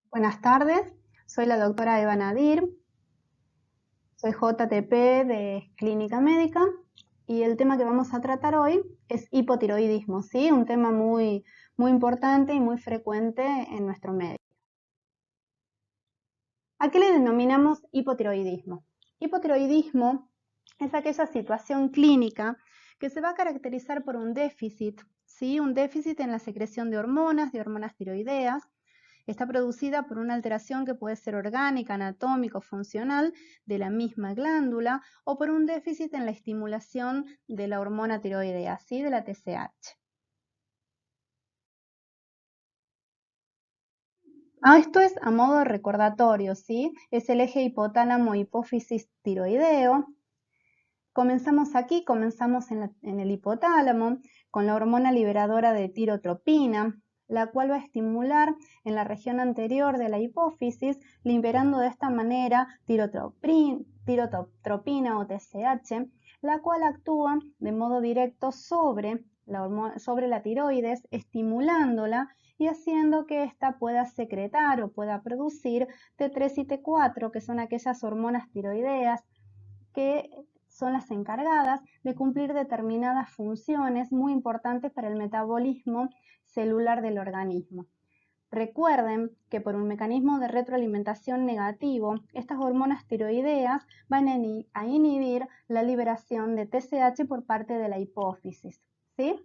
Buenas tardes, soy la doctora Eva Nadir, soy JTP de Clínica Médica y el tema que vamos a tratar hoy es hipotiroidismo, ¿sí? Un tema muy importante y muy frecuente en nuestro medio. ¿A qué le denominamos hipotiroidismo? Hipotiroidismo es aquella situación clínica que se va a caracterizar por un déficit, ¿sí? Un déficit en la secreción de hormonas tiroideas. Está producida por una alteración que puede ser orgánica, anatómica o funcional de la misma glándula o por un déficit en la estimulación de la hormona tiroidea, ¿sí? De la TSH. Esto es a modo de recordatorio, ¿sí? Es el eje hipotálamo-hipófisis tiroideo. Comenzamos aquí, comenzamos en el hipotálamo con la hormona liberadora de tirotropina, la cual va a estimular en la región anterior de la hipófisis, liberando de esta manera tirotropina o TSH, la cual actúa de modo directo sobre la tiroides, estimulándola y haciendo que ésta pueda secretar o pueda producir T3 y T4, que son aquellas hormonas tiroideas que son las encargadas de cumplir determinadas funciones muy importantes para el metabolismo celular del organismo. Recuerden que por un mecanismo de retroalimentación negativo, estas hormonas tiroideas van a inhibir la liberación de TSH por parte de la hipófisis, ¿sí?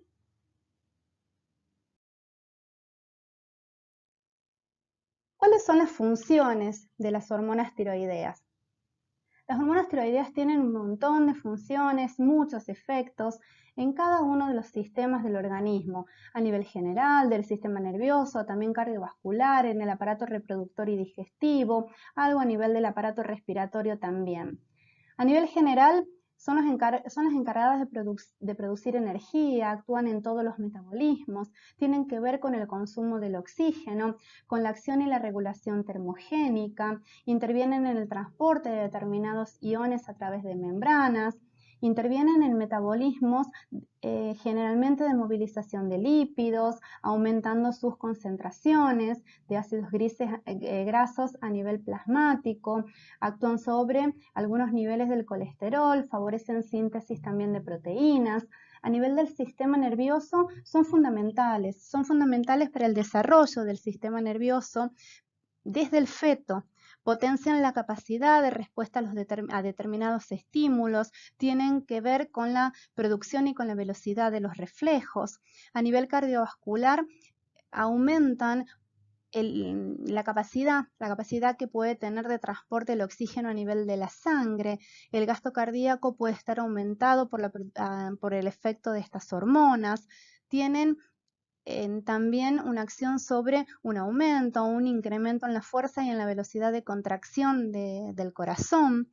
¿Cuáles son las funciones de las hormonas tiroideas? Las hormonas tiroideas tienen un montón de funciones, muchos efectos en cada uno de los sistemas del organismo, a nivel general, del sistema nervioso, también cardiovascular, en el aparato reproductor y digestivo, algo a nivel del aparato respiratorio también. A nivel general, son las encargadas de producir energía, actúan en todos los metabolismos, tienen que ver con el consumo del oxígeno, con la acción y la regulación termogénica, intervienen en el transporte de determinados iones a través de membranas, intervienen en metabolismos generalmente de movilización de lípidos, aumentando sus concentraciones de ácidos grasos a nivel plasmático, actúan sobre algunos niveles del colesterol, favorecen síntesis también de proteínas. A nivel del sistema nervioso son fundamentales para el desarrollo del sistema nervioso desde el feto. Potencian la capacidad de respuesta a determinados estímulos, tienen que ver con la producción y con la velocidad de los reflejos. A nivel cardiovascular, aumentan la capacidad que puede tener de transporte el oxígeno a nivel de la sangre. El gasto cardíaco puede estar aumentado por el efecto de estas hormonas. Tienen también una acción sobre un aumento o un incremento en la fuerza y en la velocidad de contracción del corazón.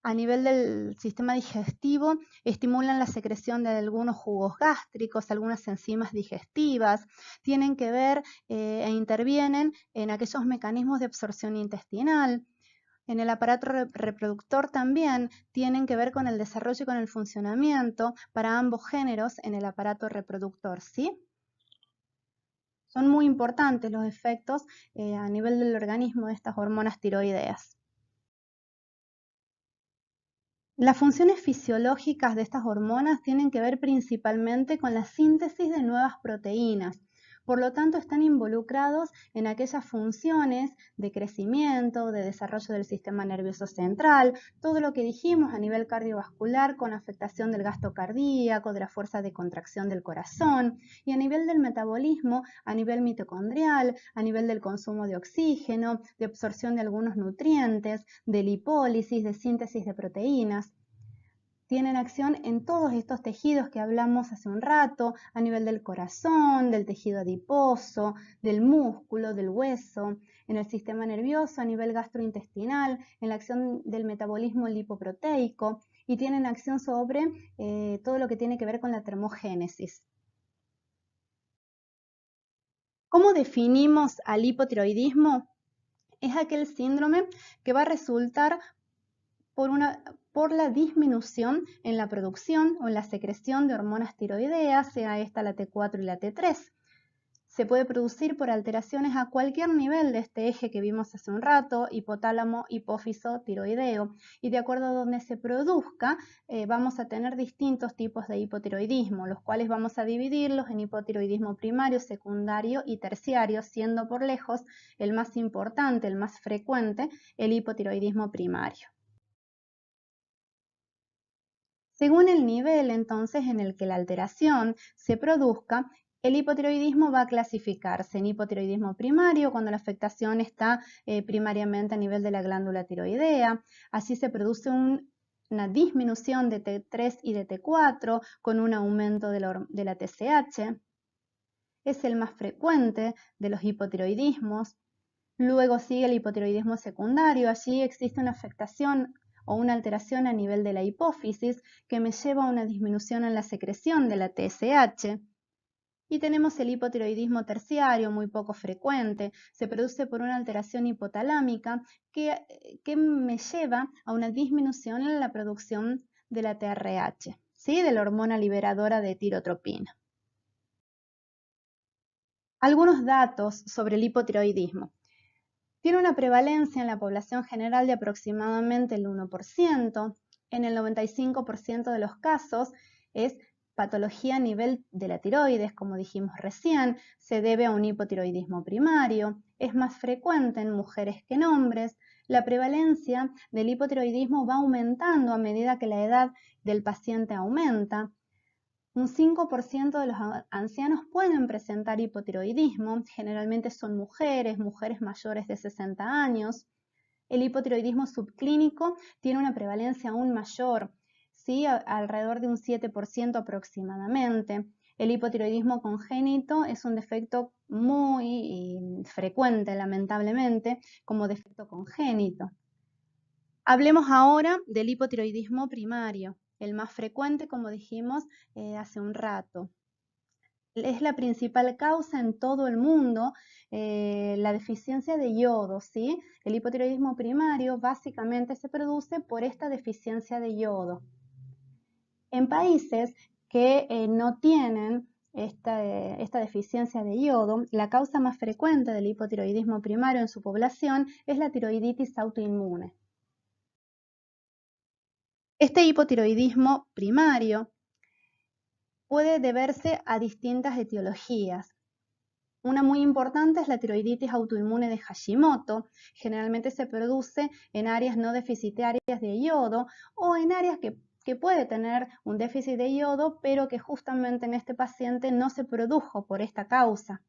A nivel del sistema digestivo, estimulan la secreción de algunos jugos gástricos, algunas enzimas digestivas, tienen que ver e intervienen en aquellos mecanismos de absorción intestinal. En el aparato reproductor también tienen que ver con el desarrollo y con el funcionamiento para ambos géneros en el aparato reproductor, ¿sí? Son muy importantes los efectos a nivel del organismo de estas hormonas tiroideas. Las funciones fisiológicas de estas hormonas tienen que ver principalmente con la síntesis de nuevas proteínas. Por lo tanto, están involucrados en aquellas funciones de crecimiento, de desarrollo del sistema nervioso central, todo lo que dijimos a nivel cardiovascular con afectación del gasto cardíaco, de la fuerza de contracción del corazón, y a nivel del metabolismo, a nivel mitocondrial, a nivel del consumo de oxígeno, de absorción de algunos nutrientes, de lipólisis, de síntesis de proteínas. Tienen acción en todos estos tejidos que hablamos hace un rato, a nivel del corazón, del tejido adiposo, del músculo, del hueso, en el sistema nervioso, a nivel gastrointestinal, en la acción del metabolismo lipoproteico, y tienen acción sobre todo lo que tiene que ver con la termogénesis. ¿Cómo definimos al hipotiroidismo? Es aquel síndrome que va a resultar por la disminución en la producción o en la secreción de hormonas tiroideas, sea esta la T4 y la T3. Se puede producir por alteraciones a cualquier nivel de este eje que vimos hace un rato, hipotálamo, hipófiso, tiroideo, y de acuerdo a donde se produzca, vamos a tener distintos tipos de hipotiroidismo, los cuales vamos a dividirlos en hipotiroidismo primario, secundario y terciario, siendo por lejos el más importante, el más frecuente, el hipotiroidismo primario. Según el nivel entonces en el que la alteración se produzca, el hipotiroidismo va a clasificarse en hipotiroidismo primario cuando la afectación está primariamente a nivel de la glándula tiroidea. Así se produce una disminución de T3 y de T4 con un aumento de la TSH. Es el más frecuente de los hipotiroidismos. Luego sigue el hipotiroidismo secundario. Allí existe una afectación o una alteración a nivel de la hipófisis que me lleva a una disminución en la secreción de la TSH. Y tenemos el hipotiroidismo terciario, muy poco frecuente. Se produce por una alteración hipotalámica que me lleva a una disminución en la producción de la TRH, ¿sí? De la hormona liberadora de tirotropina. Algunos datos sobre el hipotiroidismo. Tiene una prevalencia en la población general de aproximadamente el 1%. En el 95% de los casos es patología a nivel de la tiroides, como dijimos recién, se debe a un hipotiroidismo primario, es más frecuente en mujeres que en hombres. La prevalencia del hipotiroidismo va aumentando a medida que la edad del paciente aumenta. Un 5% de los ancianos pueden presentar hipotiroidismo, generalmente son mujeres mayores de 60 años. El hipotiroidismo subclínico tiene una prevalencia aún mayor, ¿sí? Alrededor de un 7% aproximadamente. El hipotiroidismo congénito es un defecto muy frecuente, lamentablemente, como defecto congénito. Hablemos ahora del hipotiroidismo primario, el más frecuente, como dijimos hace un rato. Es la principal causa en todo el mundo, la deficiencia de yodo, ¿sí? El hipotiroidismo primario básicamente se produce por esta deficiencia de yodo. En países que no tienen esta deficiencia de yodo, la causa más frecuente del hipotiroidismo primario en su población es la tiroiditis autoinmune. Este hipotiroidismo primario puede deberse a distintas etiologías. Una muy importante es la tiroiditis autoinmune de Hashimoto. Generalmente se produce en áreas no deficitarias de yodo o en áreas que puede tener un déficit de yodo, pero que justamente en este paciente no se produjo por esta causa.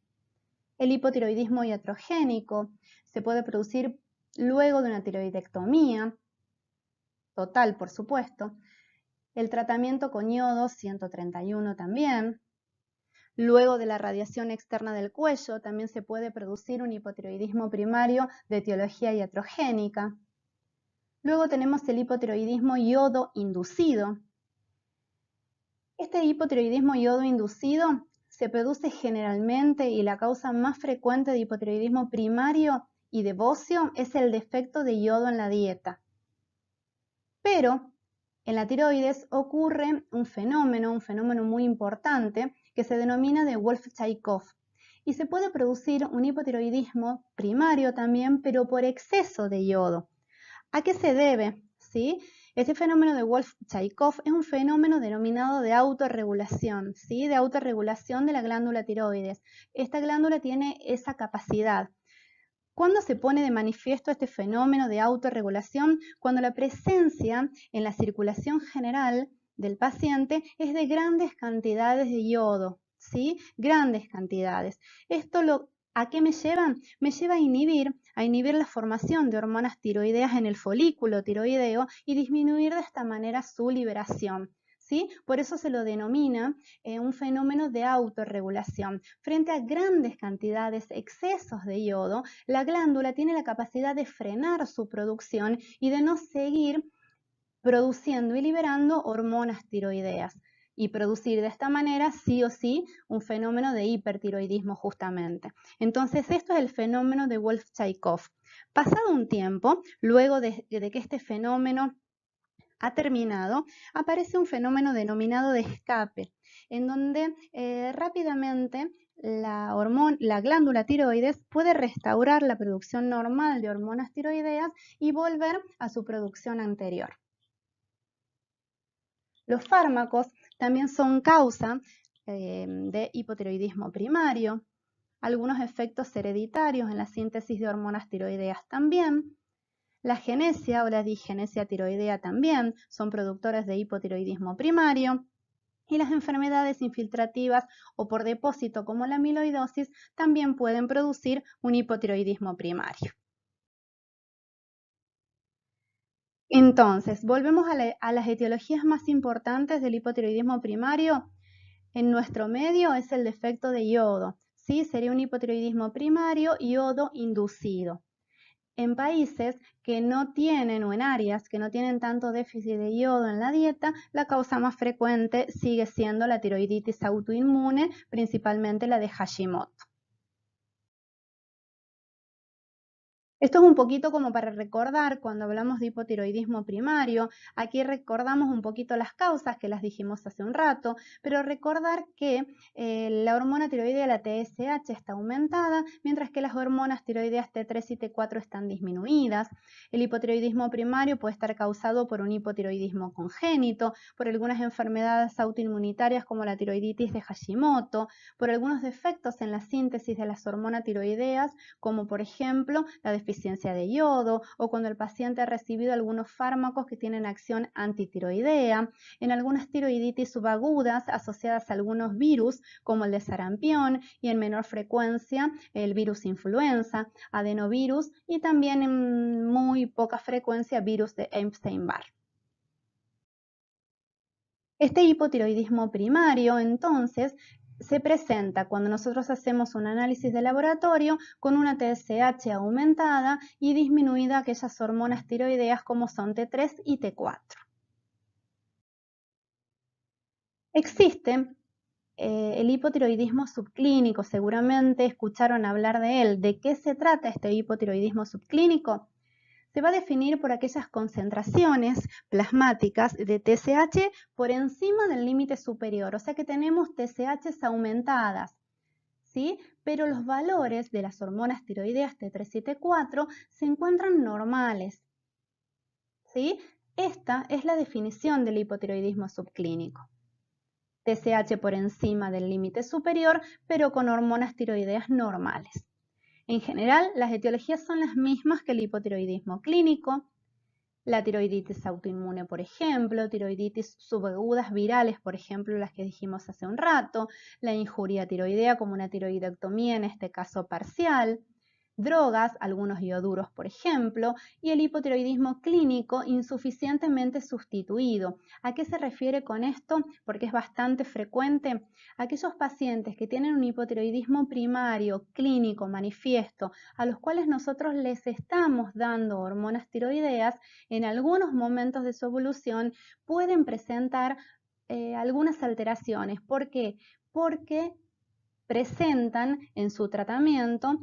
El hipotiroidismo iatrogénico se puede producir luego de una tiroidectomía, total por supuesto. El tratamiento con yodo 131 también. Luego de la radiación externa del cuello también se puede producir un hipotiroidismo primario de etiología iatrogénica. Luego tenemos el hipotiroidismo yodo inducido. Este hipotiroidismo yodo inducido se produce generalmente y la causa más frecuente de hipotiroidismo primario y de bocio es el defecto de yodo en la dieta. Pero en la tiroides ocurre un fenómeno muy importante que se denomina de Wolff-Chaikoff y se puede producir un hipotiroidismo primario también, pero por exceso de yodo. ¿A qué se debe? ¿Sí? Este fenómeno de Wolff-Chaikoff es un fenómeno denominado de autorregulación, ¿sí? De autorregulación de la glándula tiroides. Esta glándula tiene esa capacidad. ¿Cuándo se pone de manifiesto este fenómeno de autorregulación? Cuando la presencia en la circulación general del paciente es de grandes cantidades de yodo, ¿sí? Grandes cantidades. ¿A qué me lleva? Me lleva a inhibir la formación de hormonas tiroideas en el folículo tiroideo y disminuir de esta manera su liberación. ¿Sí? Por eso se lo denomina un fenómeno de autorregulación. Frente a grandes cantidades, excesos de yodo, la glándula tiene la capacidad de frenar su producción y de no seguir produciendo y liberando hormonas tiroideas y producir de esta manera sí o sí un fenómeno de hipertiroidismo justamente. Entonces esto es el fenómeno de Wolff-Chaikoff. Pasado un tiempo, luego de que este fenómeno ha terminado, aparece un fenómeno denominado de escape, en donde rápidamente la glándula tiroides puede restaurar la producción normal de hormonas tiroideas y volver a su producción anterior. Los fármacos también son causa de hipotiroidismo primario, algunos efectos hereditarios en la síntesis de hormonas tiroideas también. La genesia o la disgenesia tiroidea también son productores de hipotiroidismo primario. Y las enfermedades infiltrativas o por depósito como la amiloidosis también pueden producir un hipotiroidismo primario. Entonces, volvemos a las etiologías más importantes del hipotiroidismo primario. En nuestro medio es el defecto de yodo. ¿Sí? Sería un hipotiroidismo primario yodo inducido. En países que no tienen o en áreas que no tienen tanto déficit de yodo en la dieta, la causa más frecuente sigue siendo la tiroiditis autoinmune, principalmente la de Hashimoto. Esto es un poquito como para recordar cuando hablamos de hipotiroidismo primario. Aquí recordamos un poquito las causas que las dijimos hace un rato, pero recordar que la hormona tiroidea, la TSH, está aumentada, mientras que las hormonas tiroideas T3 y T4 están disminuidas. El hipotiroidismo primario puede estar causado por un hipotiroidismo congénito, por algunas enfermedades autoinmunitarias como la tiroiditis de Hashimoto, por algunos defectos en la síntesis de las hormonas tiroideas, como por ejemplo la deficiencia de yodo o cuando el paciente ha recibido algunos fármacos que tienen acción antitiroidea, en algunas tiroiditis subagudas asociadas a algunos virus como el de sarampión y en menor frecuencia el virus influenza, adenovirus y también en muy poca frecuencia virus de Epstein-Barr. Este hipotiroidismo primario, entonces, se presenta cuando nosotros hacemos un análisis de laboratorio con una TSH aumentada y disminuida aquellas hormonas tiroideas como son T3 y T4. Existe el hipotiroidismo subclínico, seguramente escucharon hablar de él. ¿De qué se trata este hipotiroidismo subclínico? Se va a definir por aquellas concentraciones plasmáticas de TSH por encima del límite superior, o sea que tenemos TSHs aumentadas, ¿sí? Pero los valores de las hormonas tiroideas T3 y T4 se encuentran normales, ¿sí? Esta es la definición del hipotiroidismo subclínico. TSH por encima del límite superior, pero con hormonas tiroideas normales. En general, las etiologías son las mismas que el hipotiroidismo clínico, la tiroiditis autoinmune, por ejemplo, tiroiditis subagudas virales, por ejemplo, las que dijimos hace un rato, la injuria tiroidea como una tiroidectomía, en este caso parcial, drogas, algunos ioduros, por ejemplo, y el hipotiroidismo clínico insuficientemente sustituido. ¿A qué se refiere con esto? Porque es bastante frecuente. Aquellos pacientes que tienen un hipotiroidismo primario, clínico, manifiesto, a los cuales nosotros les estamos dando hormonas tiroideas, en algunos momentos de su evolución pueden presentar algunas alteraciones. ¿Por qué? Porque presentan en su tratamiento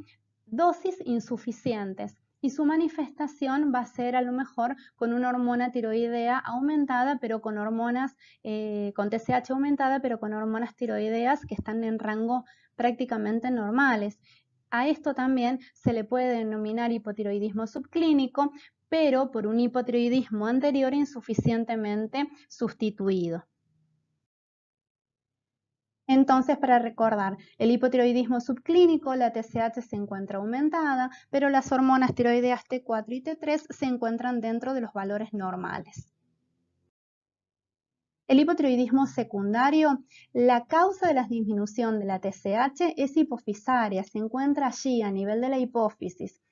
dosis insuficientes y su manifestación va a ser a lo mejor con una hormona tiroidea aumentada, pero con hormonas, con TSH aumentada, pero con hormonas tiroideas que están en rango prácticamente normales. A esto también se le puede denominar hipotiroidismo subclínico, pero por un hipotiroidismo anterior insuficientemente sustituido. Entonces, para recordar, el hipotiroidismo subclínico, la TSH se encuentra aumentada, pero las hormonas tiroideas T4 y T3 se encuentran dentro de los valores normales. El hipotiroidismo secundario, la causa de la disminución de la TSH es hipofisaria, se encuentra allí a nivel de la hipófisis.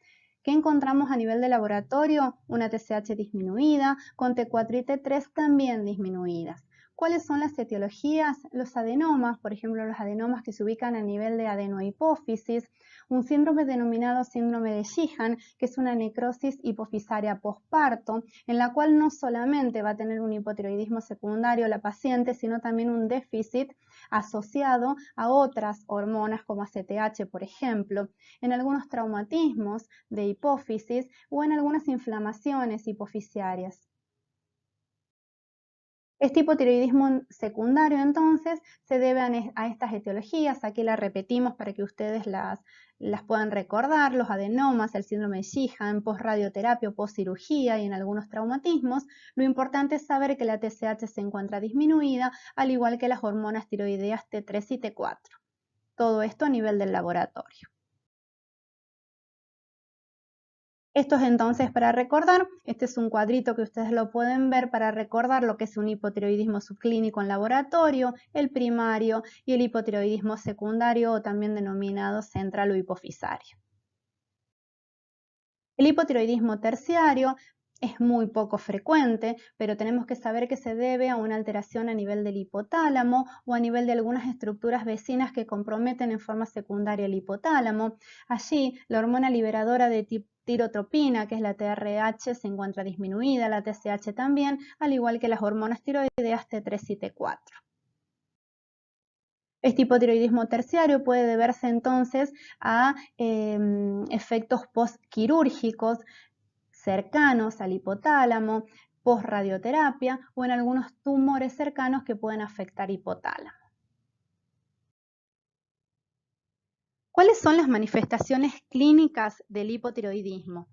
¿Qué encontramos a nivel de laboratorio? Una TSH disminuida, con T4 y T3 también disminuidas. ¿Cuáles son las etiologías? Los adenomas, por ejemplo, los adenomas que se ubican a nivel de adenohipófisis, un síndrome denominado síndrome de Sheehan, que es una necrosis hipofisaria postparto, en la cual no solamente va a tener un hipotiroidismo secundario la paciente, sino también un déficit asociado a otras hormonas como ACTH, por ejemplo, en algunos traumatismos de hipófisis o en algunas inflamaciones hipofisiarias. Este hipotiroidismo secundario, entonces, se debe a estas etiologías. Aquí las repetimos para que ustedes las puedan recordar: los adenomas, el síndrome de Sheehan, posradioterapia o postcirugía y en algunos traumatismos. Lo importante es saber que la TSH se encuentra disminuida, al igual que las hormonas tiroideas T3 y T4. Todo esto a nivel del laboratorio. Esto es entonces para recordar. Este es un cuadrito que ustedes lo pueden ver para recordar lo que es un hipotiroidismo subclínico en laboratorio, el primario y el hipotiroidismo secundario, o también denominado central o hipofisario. El hipotiroidismo terciario es muy poco frecuente, pero tenemos que saber que se debe a una alteración a nivel del hipotálamo o a nivel de algunas estructuras vecinas que comprometen en forma secundaria el hipotálamo. Allí, la hormona liberadora de tirotropina, que es la TRH, se encuentra disminuida, la TSH también, al igual que las hormonas tiroideas T3 y T4. Este hipotiroidismo terciario puede deberse entonces a efectos postquirúrgicos cercanos al hipotálamo, posradioterapia o en algunos tumores cercanos que pueden afectar hipotálamo. ¿Cuáles son las manifestaciones clínicas del hipotiroidismo?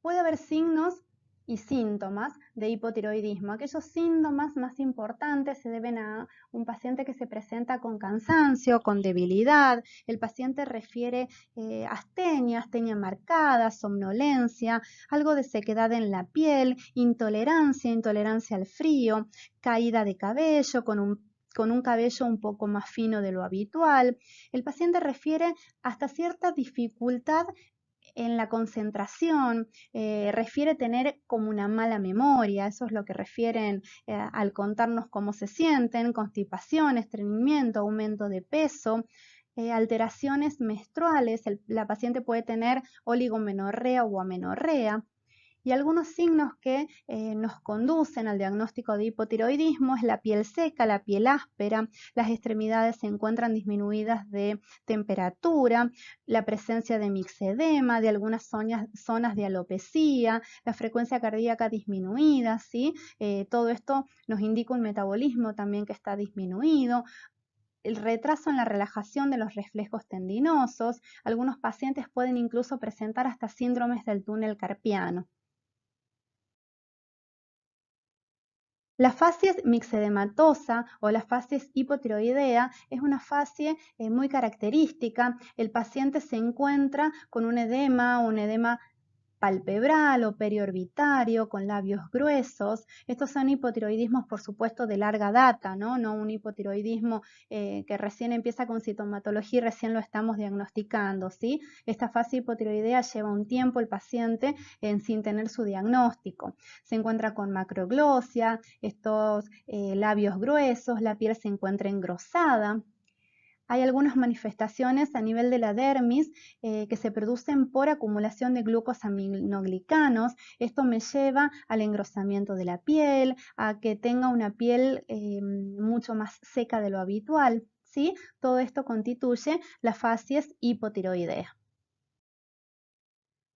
Puede haber signos y síntomas de hipotiroidismo. Aquellos síntomas más importantes se deben a un paciente que se presenta con cansancio, con debilidad. El paciente refiere astenia marcada, somnolencia, algo de sequedad en la piel, intolerancia al frío, caída de cabello con un cabello un poco más fino de lo habitual. El paciente refiere hasta cierta dificultad en la concentración, refiere tener como una mala memoria. Eso es lo que refieren al contarnos cómo se sienten: constipación, estreñimiento, aumento de peso, alteraciones menstruales. La paciente puede tener oligomenorrea o amenorrea. Y algunos signos que nos conducen al diagnóstico de hipotiroidismo es la piel seca, la piel áspera, las extremidades se encuentran disminuidas de temperatura, la presencia de mixedema, de algunas zonas de alopecia, la frecuencia cardíaca disminuida, ¿sí? Todo esto nos indica un metabolismo también que está disminuido. El retraso en la relajación de los reflejos tendinosos. Algunos pacientes pueden incluso presentar hasta síndromes del túnel carpiano. La facies mixedematosa o la facies hipotiroidea es una facie muy característica. El paciente se encuentra con un edema palpebral o periorbitario, con labios gruesos. Estos son hipotiroidismos, por supuesto, de larga data, no un hipotiroidismo que recién empieza con sintomatología y recién lo estamos diagnosticando, ¿sí? Esta fase hipotiroidea lleva un tiempo el paciente sin tener su diagnóstico. Se encuentra con macroglosia, estos labios gruesos, la piel se encuentra engrosada. Hay algunas manifestaciones a nivel de la dermis que se producen por acumulación de glucosaminoglicanos. Esto me lleva al engrosamiento de la piel, a que tenga una piel mucho más seca de lo habitual, ¿sí? Todo esto constituye la facies hipotiroidea.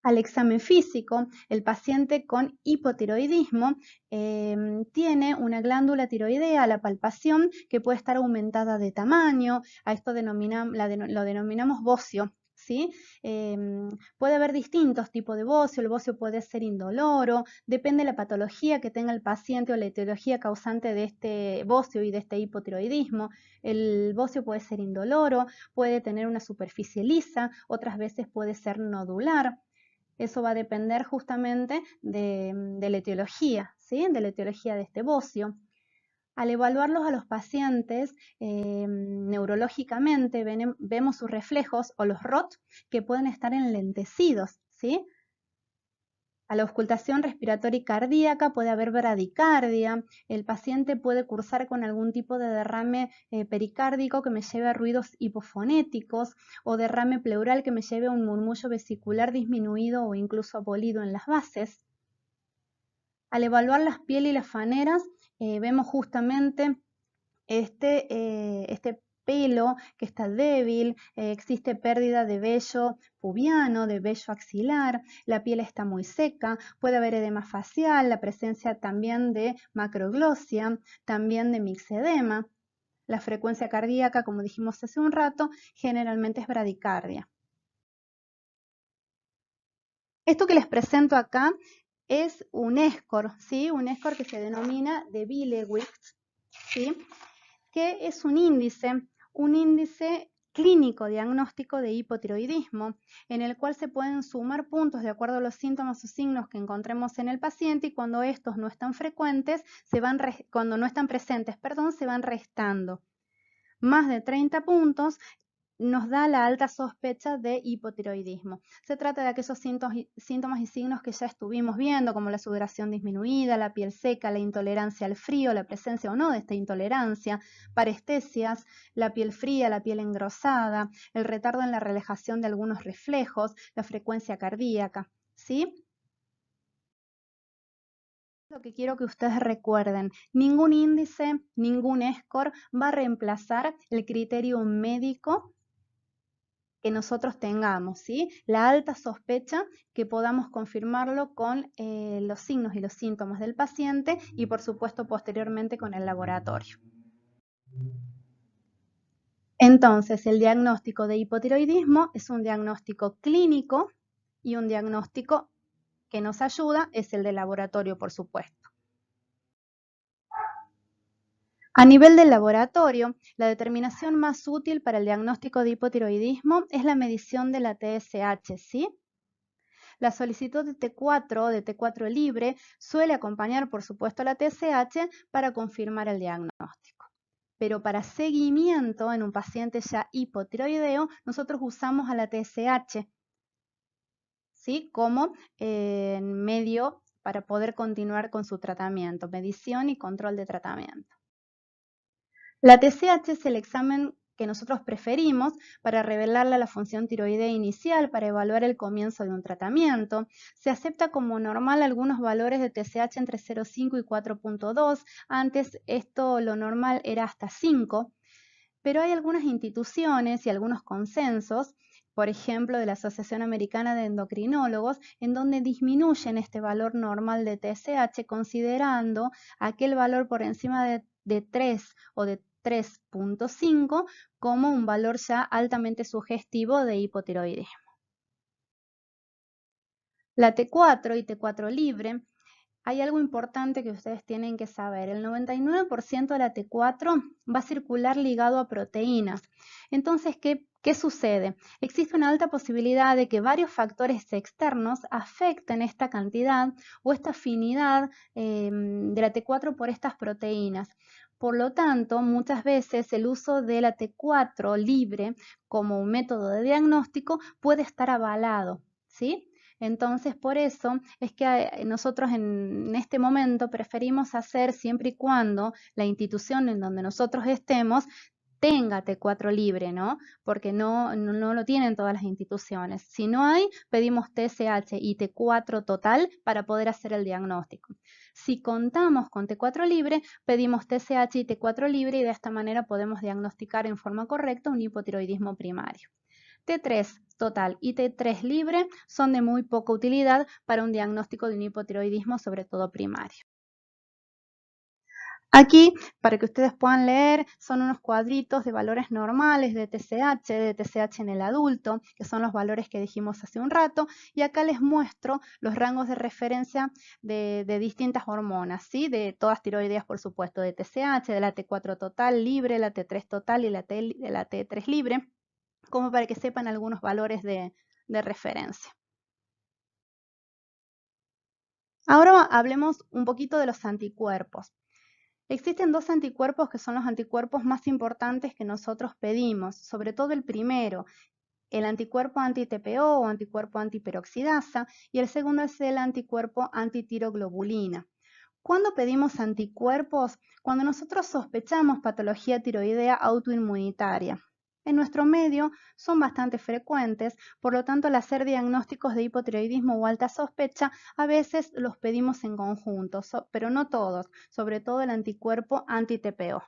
Al examen físico, el paciente con hipotiroidismo tiene una glándula tiroidea a la palpación que puede estar aumentada de tamaño. A esto lo denominamos bocio, ¿sí? Puede haber distintos tipos de bocio. El bocio puede ser indoloro, depende de la patología que tenga el paciente o la etiología causante de este bocio y de este hipotiroidismo. El bocio puede ser indoloro, puede tener una superficie lisa, otras veces puede ser nodular. Eso va a depender justamente de la etiología, ¿sí? De la etiología de este bocio. Al evaluarlos a los pacientes neurológicamente, vemos sus reflejos o los ROT que pueden estar enlentecidos, ¿sí? A la auscultación respiratoria y cardíaca puede haber bradicardia. El paciente puede cursar con algún tipo de derrame pericárdico que me lleve a ruidos hipofonéticos, o derrame pleural que me lleve a un murmullo vesicular disminuido o incluso abolido en las bases. Al evaluar las pieles y las faneras, vemos justamente este pelo que está débil, existe pérdida de vello pubiano, de vello axilar, la piel está muy seca, puede haber edema facial, la presencia también de macroglosia, también de mixedema. La frecuencia cardíaca, como dijimos hace un rato, generalmente es bradicardia. Esto que les presento acá es un score, ¿sí? Un score que se denomina de Billewitz, ¿sí? Que es un índice clínico diagnóstico de hipotiroidismo, en el cual se pueden sumar puntos de acuerdo a los síntomas o signos que encontremos en el paciente, y cuando estos no están frecuentes, cuando no están presentes, perdón, se van restando. Más de 30 puntos nos da la alta sospecha de hipotiroidismo. Se trata de aquellos síntomas y signos que ya estuvimos viendo, como la sudoración disminuida, la piel seca, la intolerancia al frío, la presencia o no de esta intolerancia, parestesias, la piel fría, la piel engrosada, el retardo en la relajación de algunos reflejos, la frecuencia cardíaca, ¿sí? Lo que quiero que ustedes recuerden, ningún índice, ningún score va a reemplazar el criterio médico que nosotros tengamos, ¿sí? La alta sospecha, que podamos confirmarlo con los signos y los síntomas del paciente y por supuesto posteriormente con el laboratorio. Entonces, el diagnóstico de hipotiroidismo es un diagnóstico clínico, y un diagnóstico que nos ayuda es el de laboratorio, por supuesto. A nivel del laboratorio, la determinación más útil para el diagnóstico de hipotiroidismo es la medición de la TSH, ¿sí? La solicitud de T4 o de T4 libre suele acompañar, por supuesto, la TSH para confirmar el diagnóstico. Pero para seguimiento en un paciente ya hipotiroideo, nosotros usamos a la TSH, ¿sí? Como medio para poder continuar con su tratamiento, medición y control de tratamiento. La TSH es el examen que nosotros preferimos para revelarle la función tiroidea inicial, para evaluar el comienzo de un tratamiento. Se acepta como normal algunos valores de TSH entre 0,5 y 4,2. Antes lo normal era hasta 5, pero hay algunas instituciones y algunos consensos, por ejemplo, de la Asociación Americana de Endocrinólogos, en donde disminuyen este valor normal de TSH considerando aquel valor por encima de 3 o de 3,5 como un valor ya altamente sugestivo de hipotiroidismo. La T4 y T4 libre, hay algo importante que ustedes tienen que saber. El 99% de la T4 va a circular ligado a proteínas. Entonces, ¿qué sucede? Existe una alta posibilidad de que varios factores externos afecten esta cantidad o esta afinidad de la T4 por estas proteínas. Por lo tanto, muchas veces el uso de la T4 libre como un método de diagnóstico puede estar avalado, ¿sí? Entonces, por eso es que nosotros en este momento preferimos hacer, siempre y cuando la institución en donde nosotros estemos tenga T4 libre, ¿no? Porque no lo tienen todas las instituciones. Si no hay, pedimos TSH y T4 total para poder hacer el diagnóstico. Si contamos con T4 libre, pedimos TSH y T4 libre, y de esta manera podemos diagnosticar en forma correcta un hipotiroidismo primario. T3 total y T3 libre son de muy poca utilidad para un diagnóstico de un hipotiroidismo, sobre todo primario. Aquí, para que ustedes puedan leer, son unos cuadritos de valores normales de TSH en el adulto, que son los valores que dijimos hace un rato, y acá les muestro los rangos de referencia de distintas hormonas, ¿sí? De todas tiroideas, por supuesto, de TSH, de la T4 total libre, la T3 total y la T3 libre, como para que sepan algunos valores de referencia. Ahora hablemos un poquito de los anticuerpos. Existen dos anticuerpos que son los anticuerpos más importantes que nosotros pedimos, sobre todo el primero, el anticuerpo anti-TPO o anticuerpo antiperoxidasa, y el segundo es el anticuerpo antitiroglobulina. ¿Cuándo pedimos anticuerpos? Cuando nosotros sospechamos patología tiroidea autoinmunitaria. En nuestro medio son bastante frecuentes, por lo tanto al hacer diagnósticos de hipotiroidismo o alta sospecha, a veces los pedimos en conjunto, pero no todos, sobre todo el anticuerpo anti-TPO.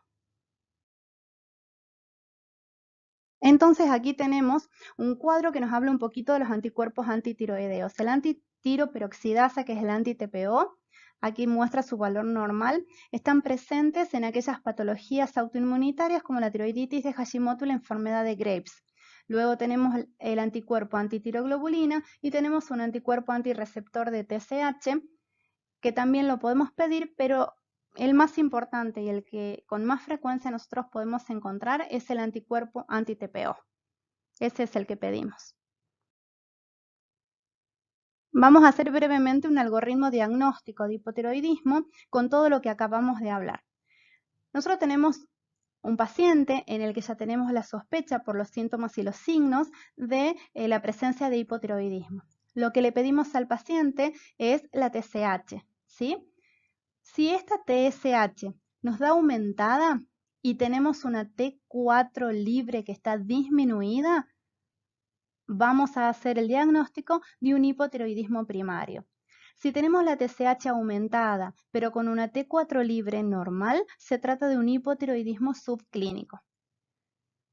Entonces aquí tenemos un cuadro que nos habla un poquito de los anticuerpos antitiroideos. El antitiroperoxidasa, que es el anti-TPO, aquí muestra su valor normal, están presentes en aquellas patologías autoinmunitarias como la tiroiditis de Hashimoto y la enfermedad de Graves. Luego tenemos el anticuerpo antitiroglobulina y tenemos un anticuerpo antirreceptor de TSH, que también lo podemos pedir, pero el más importante y el que con más frecuencia nosotros podemos encontrar es el anticuerpo anti-TPO. Ese es el que pedimos. Vamos a hacer brevemente un algoritmo diagnóstico de hipotiroidismo con todo lo que acabamos de hablar. Nosotros tenemos un paciente en el que ya tenemos la sospecha por los síntomas y los signos de la presencia de hipotiroidismo. Lo que le pedimos al paciente es la TSH, ¿sí? Si esta TSH nos da aumentada y tenemos una T4 libre que está disminuida, vamos a hacer el diagnóstico de un hipotiroidismo primario. Si tenemos la TSH aumentada, pero con una T4 libre normal, se trata de un hipotiroidismo subclínico.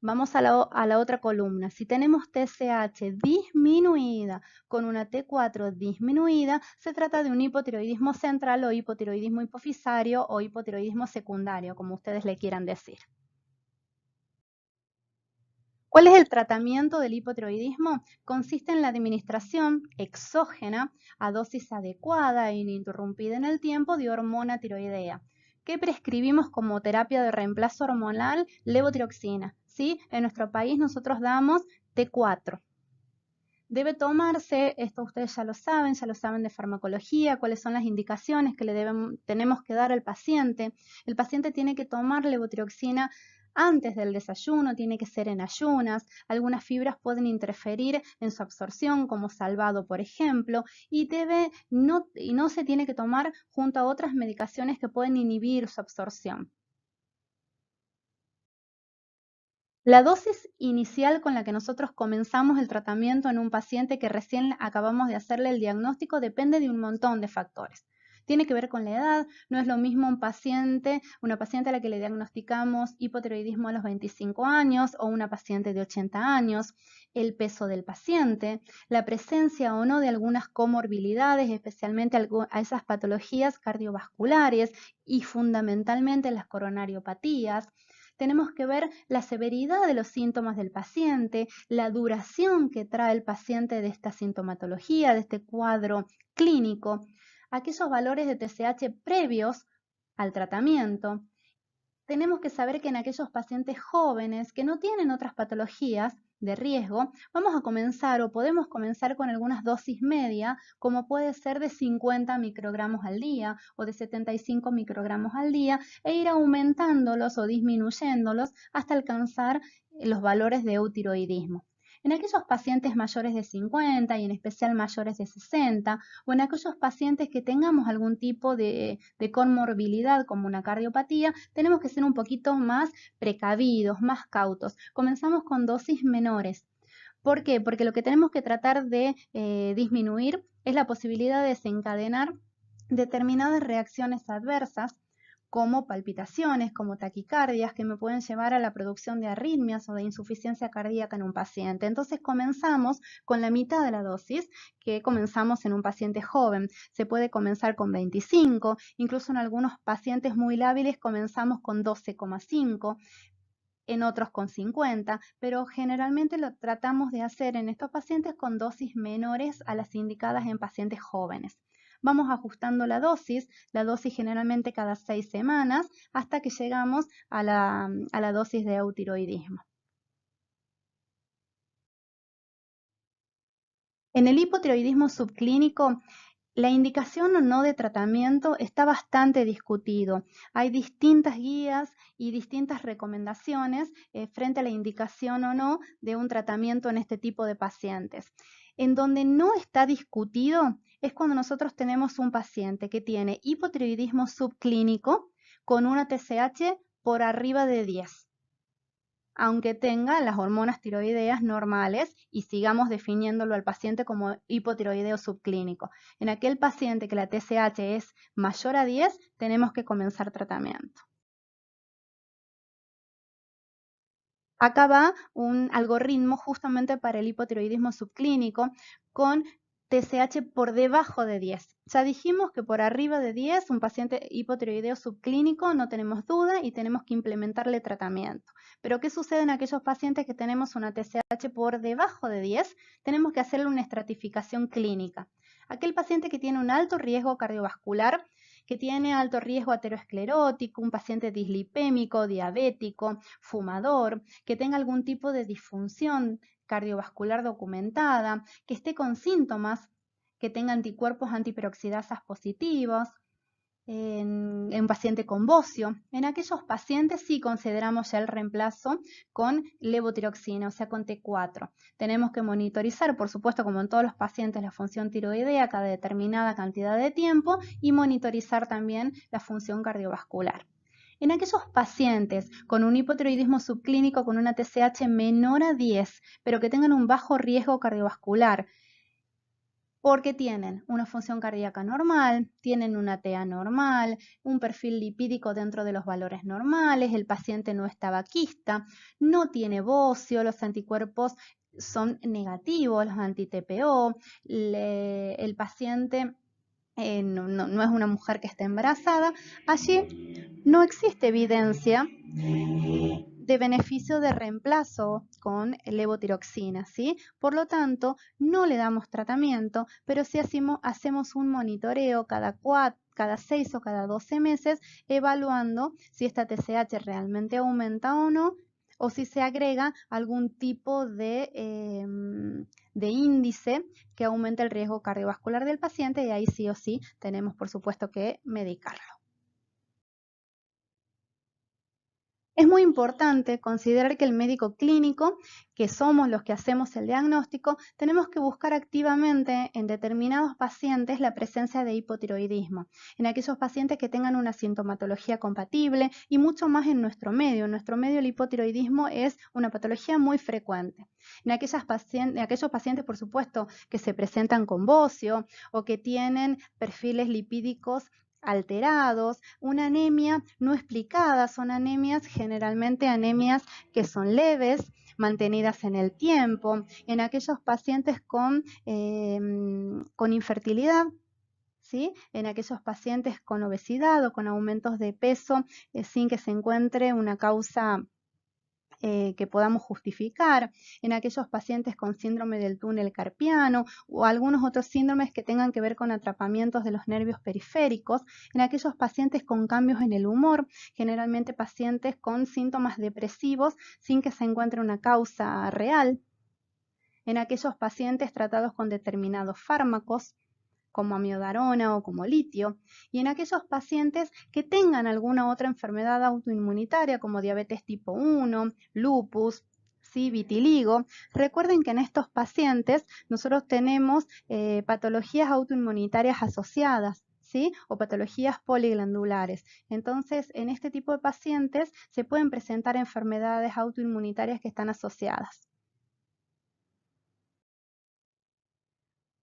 Vamos a la otra columna. Si tenemos TSH disminuida con una T4 disminuida, se trata de un hipotiroidismo central o hipotiroidismo hipofisario o hipotiroidismo secundario, como ustedes le quieran decir. ¿Cuál es el tratamiento del hipotiroidismo? Consiste en la administración exógena a dosis adecuada e ininterrumpida en el tiempo de hormona tiroidea, que prescribimos como terapia de reemplazo hormonal levotiroxina. ¿Sí? En nuestro país nosotros damos T4. Debe tomarse, esto ustedes ya lo saben de farmacología, cuáles son las indicaciones que tenemos que dar al paciente. El paciente tiene que tomar levotiroxina antes del desayuno, tiene que ser en ayunas. Algunas fibras pueden interferir en su absorción, como salvado, por ejemplo, y no se tiene que tomar junto a otras medicaciones que pueden inhibir su absorción. La dosis inicial con la que nosotros comenzamos el tratamiento en un paciente que recién acabamos de hacerle el diagnóstico depende de un montón de factores. Tiene que ver con la edad, no es lo mismo una paciente a la que le diagnosticamos hipotiroidismo a los 25 años o una paciente de 80 años, el peso del paciente, la presencia o no de algunas comorbilidades, especialmente a esas patologías cardiovasculares y fundamentalmente las coronariopatías. Tenemos que ver la severidad de los síntomas del paciente, la duración que trae el paciente de esta sintomatología, de este cuadro clínico, aquellos valores de TSH previos al tratamiento. Tenemos que saber que en aquellos pacientes jóvenes que no tienen otras patologías de riesgo, vamos a comenzar o podemos comenzar con algunas dosis media, como puede ser de 50 microgramos al día o de 75 microgramos al día, e ir aumentándolos o disminuyéndolos hasta alcanzar los valores de eutiroidismo. En aquellos pacientes mayores de 50 y en especial mayores de 60, o en aquellos pacientes que tengamos algún tipo de comorbilidad como una cardiopatía, tenemos que ser un poquito más precavidos, más cautos. Comenzamos con dosis menores. ¿Por qué? Porque lo que tenemos que tratar de disminuir es la posibilidad de desencadenar determinadas reacciones adversas como palpitaciones, como taquicardias, que me pueden llevar a la producción de arritmias o de insuficiencia cardíaca en un paciente. Entonces comenzamos con la mitad de la dosis que comenzamos en un paciente joven. Se puede comenzar con 25, incluso en algunos pacientes muy lábiles comenzamos con 12,5, en otros con 50, pero generalmente lo tratamos de hacer en estos pacientes con dosis menores a las indicadas en pacientes jóvenes. Vamos ajustando la dosis generalmente cada 6 semanas, hasta que llegamos a la dosis de eutiroidismo. En el hipotiroidismo subclínico, la indicación o no de tratamiento está bastante discutido. Hay distintas guías y distintas recomendaciones frente a la indicación o no de un tratamiento en este tipo de pacientes. En donde no está discutido es cuando nosotros tenemos un paciente que tiene hipotiroidismo subclínico con una TSH por arriba de 10, aunque tenga las hormonas tiroideas normales y sigamos definiéndolo al paciente como hipotiroideo subclínico. En aquel paciente que la TSH es mayor a 10, tenemos que comenzar tratamiento. Acá va un algoritmo justamente para el hipotiroidismo subclínico con TSH por debajo de 10. Ya dijimos que por arriba de 10, un paciente hipotiroideo subclínico, no tenemos duda y tenemos que implementarle tratamiento. Pero ¿qué sucede en aquellos pacientes que tenemos una TSH por debajo de 10? Tenemos que hacerle una estratificación clínica. Aquel paciente que tiene un alto riesgo cardiovascular, que tiene alto riesgo aterosclerótico, un paciente dislipémico, diabético, fumador, que tenga algún tipo de disfunción cardiovascular documentada, que esté con síntomas, que tenga anticuerpos antiperoxidasas positivos, en un paciente con bocio. En aquellos pacientes sí consideramos ya el reemplazo con levotiroxina, o sea, con T4. Tenemos que monitorizar, por supuesto, como en todos los pacientes, la función tiroidea cada determinada cantidad de tiempo y monitorizar también la función cardiovascular. En aquellos pacientes con un hipotiroidismo subclínico con una TSH menor a 10, pero que tengan un bajo riesgo cardiovascular, porque tienen una función cardíaca normal, tienen una TA normal, un perfil lipídico dentro de los valores normales, el paciente no es tabaquista, no tiene bocio, los anticuerpos son negativos, los anti-TPO, el paciente no es una mujer que esté embarazada, allí no existe evidencia de beneficio de reemplazo con levotiroxina, ¿sí? Por lo tanto, no le damos tratamiento, pero sí hacemos un monitoreo cada 6 o cada 12 meses, evaluando si esta TSH realmente aumenta o no, o si se agrega algún tipo de índice que aumente el riesgo cardiovascular del paciente, y ahí sí o sí tenemos, por supuesto, que medicarlo. Es muy importante considerar que el médico clínico, que somos los que hacemos el diagnóstico, tenemos que buscar activamente en determinados pacientes la presencia de hipotiroidismo, en aquellos pacientes que tengan una sintomatología compatible y mucho más en nuestro medio. En nuestro medio el hipotiroidismo es una patología muy frecuente. En aquellos pacientes, por supuesto, que se presentan con bocio o que tienen perfiles lipídicos alterados, una anemia no explicada, son anemias, generalmente anemias que son leves, mantenidas en el tiempo, en aquellos pacientes con infertilidad, ¿sí? En aquellos pacientes con obesidad o con aumentos de peso sin que se encuentre una causa que podamos justificar, en aquellos pacientes con síndrome del túnel carpiano o algunos otros síndromes que tengan que ver con atrapamientos de los nervios periféricos, en aquellos pacientes con cambios en el humor, generalmente pacientes con síntomas depresivos sin que se encuentre una causa real, en aquellos pacientes tratados con determinados fármacos, como amiodarona o como litio, y en aquellos pacientes que tengan alguna otra enfermedad autoinmunitaria como diabetes tipo 1, lupus, ¿sí? Vitiligo. Recuerden que en estos pacientes nosotros tenemos patologías autoinmunitarias asociadas, ¿sí? O patologías poliglandulares. Entonces, en este tipo de pacientes se pueden presentar enfermedades autoinmunitarias que están asociadas.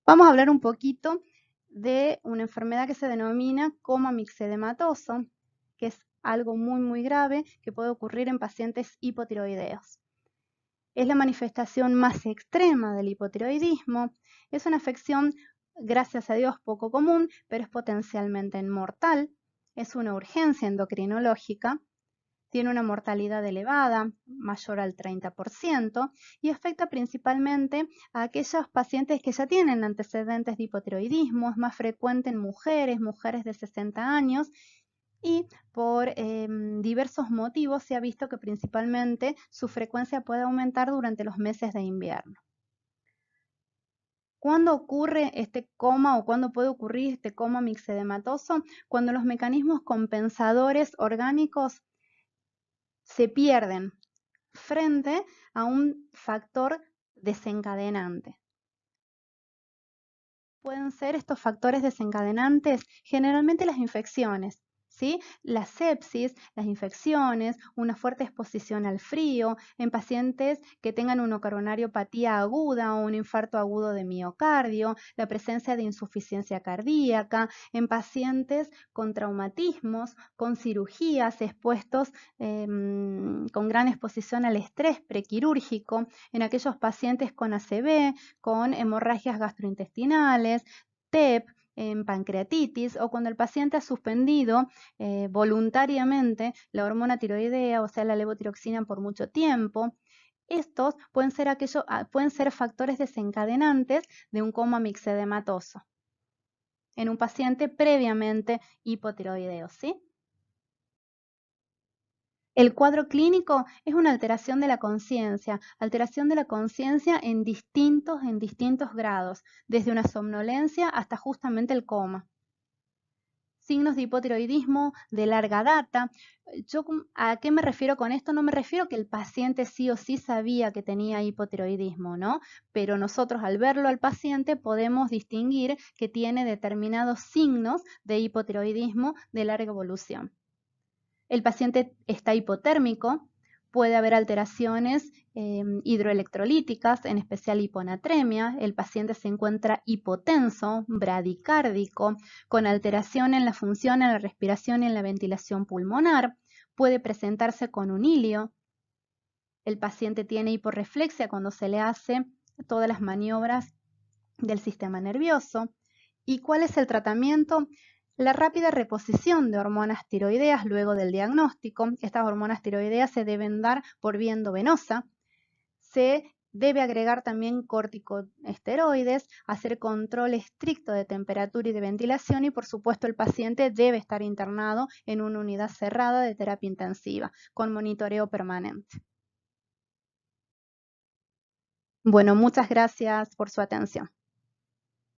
Vamos a hablar un poquito de una enfermedad que se denomina coma mixedematoso, que es algo muy grave que puede ocurrir en pacientes hipotiroideos. Es la manifestación más extrema del hipotiroidismo. Es una afección, gracias a Dios, poco común, pero es potencialmente mortal. Es una urgencia endocrinológica. Tiene una mortalidad elevada, mayor al 30%, y afecta principalmente a aquellos pacientes que ya tienen antecedentes de hipotiroidismo. Es más frecuente en mujeres de 60 años, y por diversos motivos se ha visto que principalmente su frecuencia puede aumentar durante los meses de invierno. ¿Cuándo ocurre este coma o cuándo puede ocurrir este coma mixedematoso? Cuando los mecanismos compensadores orgánicos se pierden frente a un factor desencadenante. Pueden ser estos factores desencadenantes generalmente las infecciones, ¿sí? La sepsis, las infecciones, una fuerte exposición al frío, en pacientes que tengan una coronariopatía aguda o un infarto agudo de miocardio, la presencia de insuficiencia cardíaca, en pacientes con traumatismos, con cirugías expuestos con gran exposición al estrés prequirúrgico, en aquellos pacientes con ACV, con hemorragias gastrointestinales, TEP, en pancreatitis o cuando el paciente ha suspendido voluntariamente la hormona tiroidea, o sea, la levotiroxina por mucho tiempo. Estos pueden ser factores desencadenantes de un coma mixedematoso en un paciente previamente hipotiroideo, ¿sí? El cuadro clínico es una alteración de la conciencia en distintos grados, desde una somnolencia hasta justamente el coma. Signos de hipotiroidismo de larga data. ¿A qué me refiero con esto? No me refiero que el paciente sí o sí sabía que tenía hipotiroidismo, ¿no? Pero nosotros al verlo al paciente podemos distinguir que tiene determinados signos de hipotiroidismo de larga evolución. El paciente está hipotérmico, puede haber alteraciones hidroelectrolíticas, en especial hiponatremia. El paciente se encuentra hipotenso, bradicárdico, con alteración en la función, en la respiración y en la ventilación pulmonar. Puede presentarse con un hilio. El paciente tiene hiporreflexia cuando se le hace todas las maniobras del sistema nervioso. ¿Y cuál es el tratamiento? La rápida reposición de hormonas tiroideas luego del diagnóstico. Estas hormonas tiroideas se deben dar por vía endovenosa. Se debe agregar también corticosteroides, hacer control estricto de temperatura y de ventilación y por supuesto el paciente debe estar internado en una unidad cerrada de terapia intensiva con monitoreo permanente. Bueno, muchas gracias por su atención.